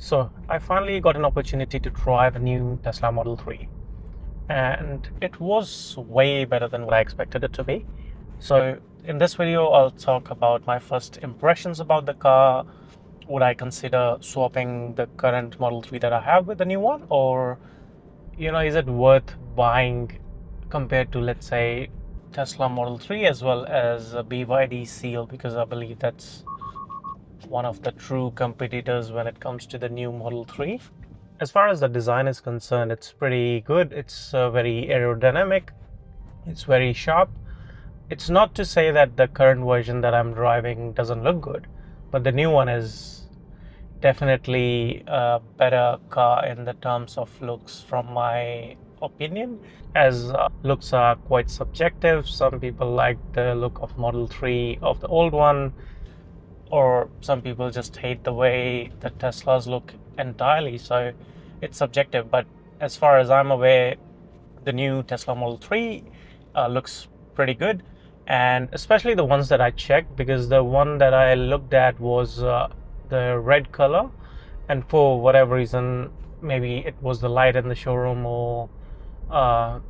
So I finally got an opportunity to try the new Tesla Model 3, and it was way better than what I expected it to be. So in this video, I'll talk about my first impressions about the car. Would I consider swapping the current Model 3 that I have with the new one, or is it worth buying compared to, let's say, Tesla Model 3 as well as a BYD Seal, because I believe that's one of the true competitors when it comes to the new Model 3. As far as the design is concerned, it's pretty good. It's very aerodynamic, it's very sharp. It's not to say that the current version that I'm driving doesn't look good, but the new one is definitely a better car in the terms of looks, from my opinion, as looks are quite subjective. Some people like the look of Model 3 of the old one, or some people just hate the way the Teslas look entirely. So it's subjective. But as far as I'm aware, the new Tesla Model 3 looks pretty good, and especially the ones that I checked, because the one that I looked at was the red color, and for whatever reason, maybe it was the light in the showroom, or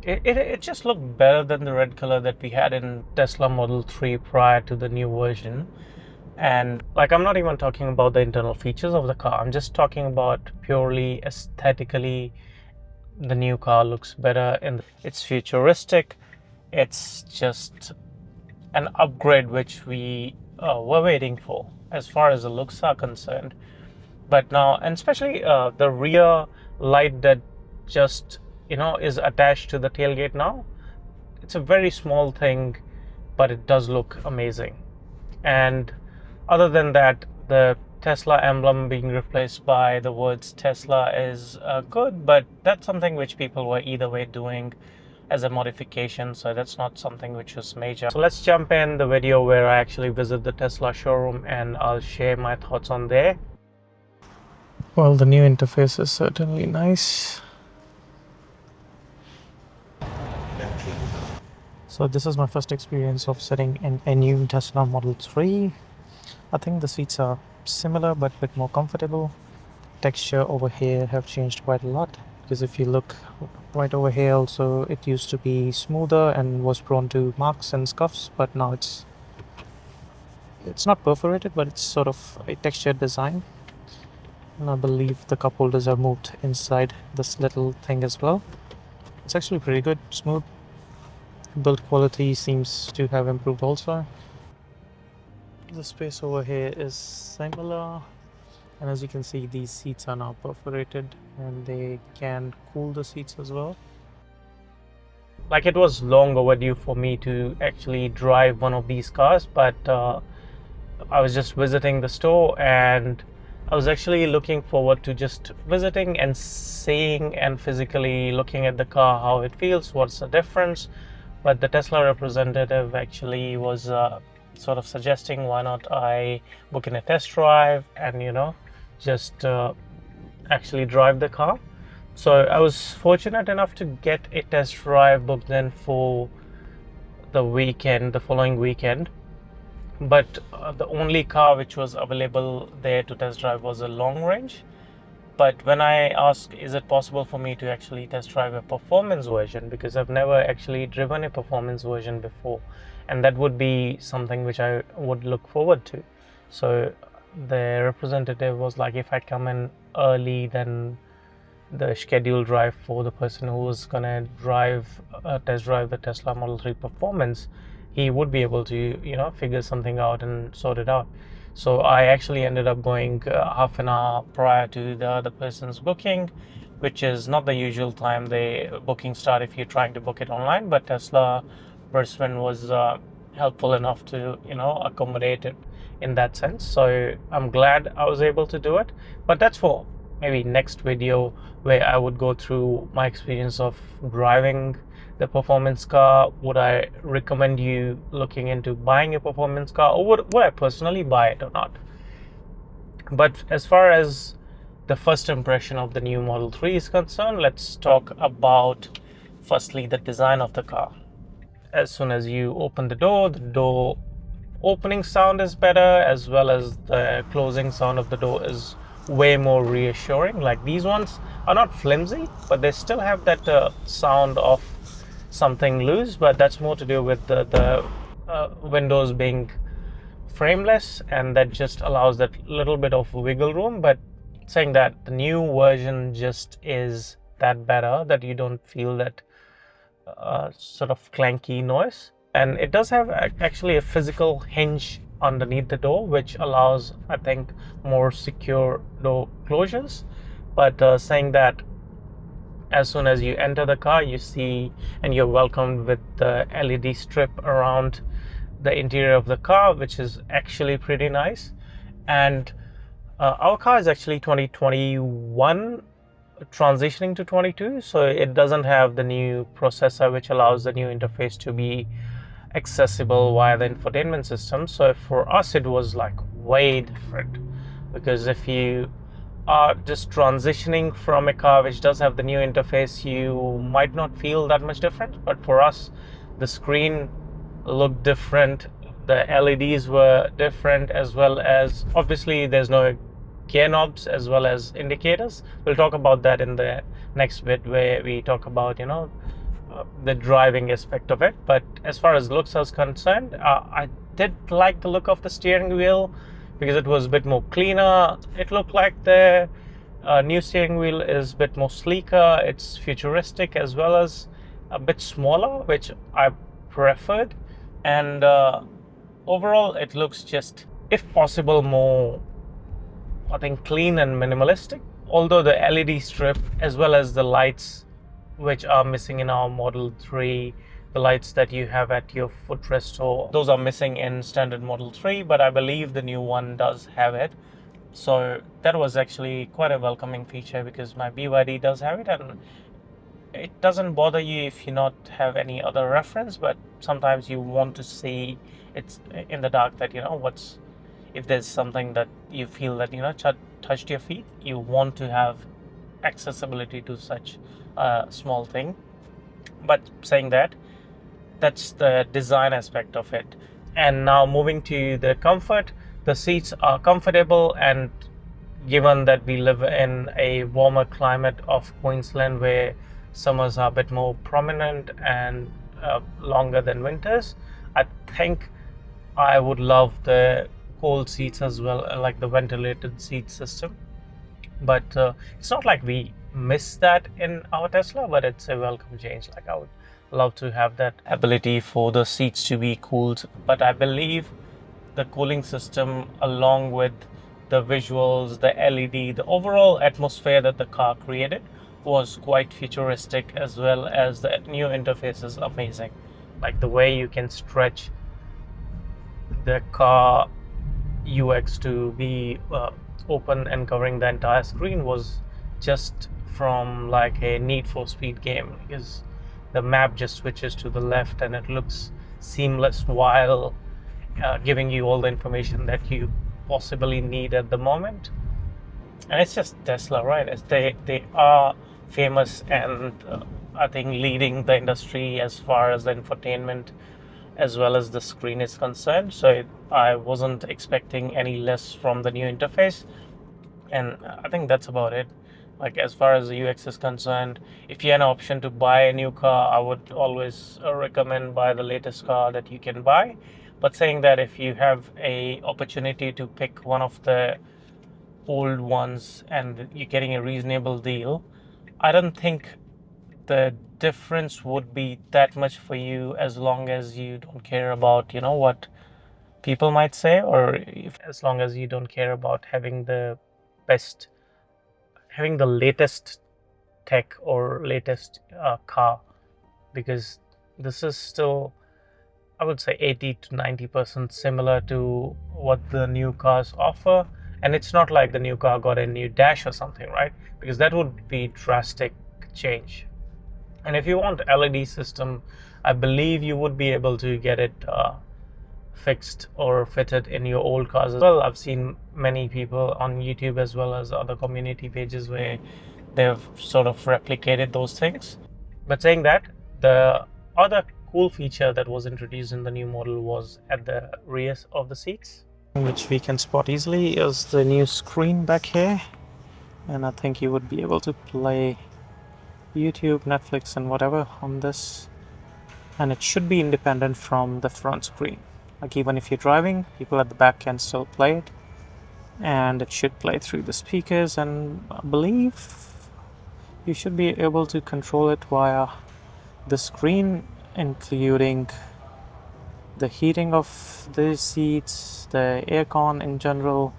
it just looked better than the red color that we had in Tesla Model 3 prior to the new version. And like, I'm not even talking about the internal features of the car, I'm just talking about purely aesthetically. The new car looks better, and it's futuristic. It's just an upgrade which we were waiting for as far as the looks are concerned. But now, and especially the rear light that just is attached to the tailgate now, it's a very small thing, but it does look amazing. And other than that, the Tesla emblem being replaced by the words Tesla is good, but that's something which people were either way doing as a modification, so that's not something which was major. So let's jump in the video where I actually visit the Tesla showroom, and I'll share my thoughts on there. Well, the new interface is certainly nice. So this is my first experience of sitting in a new Tesla Model 3. I think the seats are similar but a bit more comfortable. Texture over here have changed quite a lot, because if you look right over here also, it used to be smoother and was prone to marks and scuffs, but now it's not perforated, but it's sort of a textured design. And I believe the cup holders are moved inside this little thing as well. It's actually pretty good, smooth. Build quality seems to have improved also. The space over here is similar, and as you can see, these seats are now perforated, and they can cool the seats as well. Like, it was long overdue for me to actually drive one of these cars, but I was just visiting the store, and I was actually looking forward to just visiting and seeing and physically looking at the car, how it feels, what's the difference. But the Tesla representative actually was sort of suggesting, why not I book in a test drive and just actually drive the car. So I was fortunate enough to get a test drive booked in for the following weekend. But the only car which was available there to test drive was a long range. But when I asked, is it possible for me to actually test drive a performance version, because I've never actually driven a performance version before, and that would be something which I would look forward to. So the representative was like, if I come in early than the scheduled drive for the person who was gonna test drive the Tesla Model 3 Performance, he would be able to figure something out and sort it out. So I actually ended up going half an hour prior to the other person's booking, which is not the usual time the booking start if you're trying to book it online. But Tesla Brisbane was helpful enough to accommodate it in that sense. So I'm glad I was able to do it. But that's for maybe next video, where I would go through my experience of driving the performance car. Would I recommend you looking into buying a performance car, or would I personally buy it or not? But as far as the first impression of the new Model 3 is concerned, let's talk about firstly the design of the car. As soon as you open the door opening sound is better, as well as the closing sound of the door is way more reassuring. Like these ones are not flimsy, but they still have that sound of something loose, but that's more to do with the windows being frameless, and that just allows that little bit of wiggle room. But saying that the new version just is that better, that you don't feel that sort of clanky noise. And it does have actually a physical hinge underneath the door, which allows, I think, more secure door closures. But saying that as soon as you enter the car, you see and you're welcomed with the LED strip around the interior of the car, which is actually pretty nice. And our car is actually 2021 transitioning to 22, so it doesn't have the new processor, which allows the new interface to be accessible via the infotainment system. So for us it was like way different, because if you are just transitioning from a car which does have the new interface, you might not feel that much different. But for us, the screen looked different, the LEDs were different, as well as obviously there's no gear knobs as well as indicators. We'll talk about that in the next bit, where we talk about the driving aspect of it. But as far as looks is concerned, I did like the look of the steering wheel, because it was a bit more cleaner. It looked like the new steering wheel is a bit more sleeker. It's futuristic as well as a bit smaller, which I preferred. And overall it looks just, if possible, more, I think, clean and minimalistic. Although the LED strip as well as the lights, which are missing in our Model 3, the lights that you have at your footrest, or those are missing in standard Model 3, but I believe the new one does have it. So that was actually quite a welcoming feature, because my BYD does have it, and it doesn't bother you if you not have any other reference, but sometimes you want to see it's in the dark, that what's, if there's something that you feel that touched your feet, you want to have accessibility to such a small thing. But saying that, that's the design aspect of it. And now moving to the comfort, the seats are comfortable, and given that we live in a warmer climate of Queensland, where summers are a bit more prominent and longer than winters, I think I would love the cold seats as well, like the ventilated seat system. But it's not like we miss that in our Tesla, but it's a welcome change. Like, I would love to have that ability for the seats to be cooled. But I believe the cooling system, along with the visuals, the LED, the overall atmosphere that the car created, was quite futuristic, as well as the new interface is amazing. Like the way you can stretch the car UX to be open and covering the entire screen was just from like a Need for Speed game, because the map just switches to the left and it looks seamless, while giving you all the information that you possibly need at the moment. And it's just Tesla, right? They are famous and I think leading the industry as far as the infotainment as well as the screen is concerned. So I wasn't expecting any less from the new interface, and I think that's about it. Like, as far as the UX is concerned, if you had an option to buy a new car, I would always recommend buy the latest car that you can buy. But saying that, if you have a opportunity to pick one of the old ones and you're getting a reasonable deal, I don't think the difference would be that much for you, as long as you don't care about what people might say, or as long as you don't care about having the latest tech or latest car, because this is still, I would say, 80 to 90% similar to what the new cars offer. And it's not like the new car got a new dash or something, right? Because that would be drastic change. And if you want LED system, I believe you would be able to get it fixed or fitted in your old cars as well. I've seen many people on YouTube as well as other community pages where they've sort of replicated those things. But saying that, the other cool feature that was introduced in the new model was at the rear of the seats. which we can spot easily is the new screen back here, and I think you would be able to play YouTube, Netflix and whatever on this, and it should be independent from the front screen. Like even if you're driving, people at the back can still play it, and it should play through the speakers, and I believe you should be able to control it via the screen, including the heating of the seats, the aircon in general.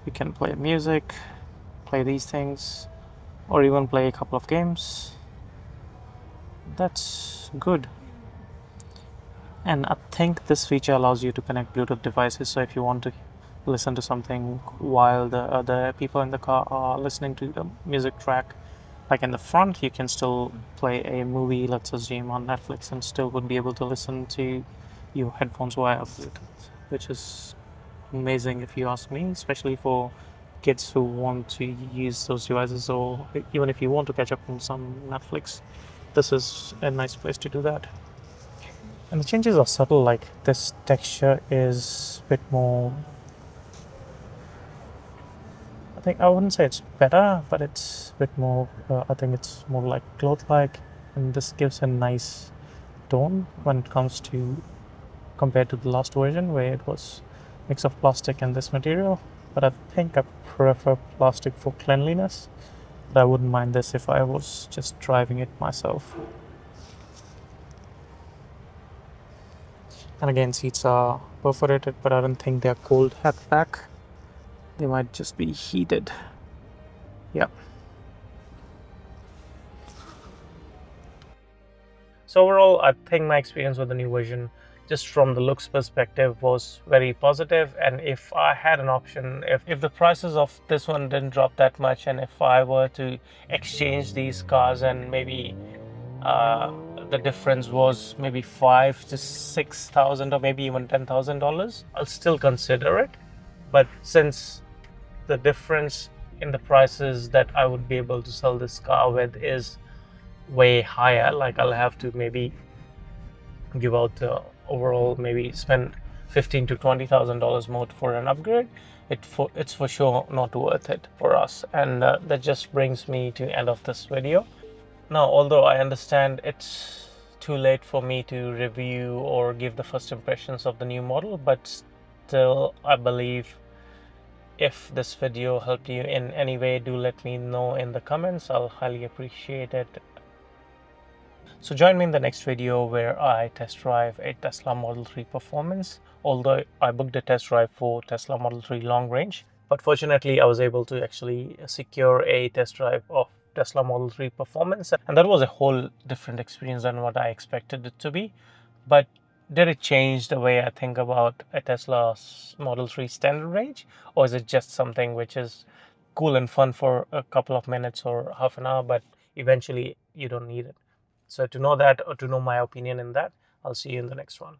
You can play music, play these things, or even play a couple of games. That's good. And I think this feature allows you to connect Bluetooth devices, so if you want to listen to something while the other people in the car are listening to the music track, like in the front, you can still play a movie, let's assume on Netflix, and still would be able to listen to your headphones via Bluetooth, which is amazing if you ask me, especially for kids who want to use those devices, or even if you want to catch up on some Netflix, this is a nice place to do that. And the changes are subtle, like this texture is a bit more, I think I wouldn't say it's better, but it's a bit more, I think it's more like cloth-like, and this gives a nice tone when it comes to, compared to the last version where it was mix of plastic and this material. But I think I prefer plastic for cleanliness, but I wouldn't mind this if I was just driving it myself. And again, seats are perforated, but I don't think they're cold at the back. They might just be heated. Yeah. So overall, I think my experience with the new version, just from the looks perspective, was very positive. And if I had an option, if the prices of this one didn't drop that much, and if I were to exchange these cars and maybe uh, the difference was maybe 5 to 6 thousand, or maybe even $10,000, I'll still consider it. But since the difference in the prices that I would be able to sell this car with is way higher, like I'll have to maybe give out overall maybe spend $15,000 to $20,000 more for an upgrade. It's for sure not worth it for us. And that just brings me to end of this video. Now, although I understand it's too late for me to review or give the first impressions of the new model, but still I believe if this video helped you in any way, do let me know in the comments. I'll highly appreciate it. So join me in the next video where I test drive a Tesla Model 3 Performance, although I booked a test drive for Tesla Model 3 Long Range. But fortunately, I was able to actually secure a test drive of Tesla Model 3 Performance, and that was a whole different experience than what I expected it to be. But did it change the way I think about a Tesla Model 3 standard range, or is it just something which is cool and fun for a couple of minutes or half an hour, but eventually you don't need it? So to know that, or to know my opinion in that, I'll see you in the next one.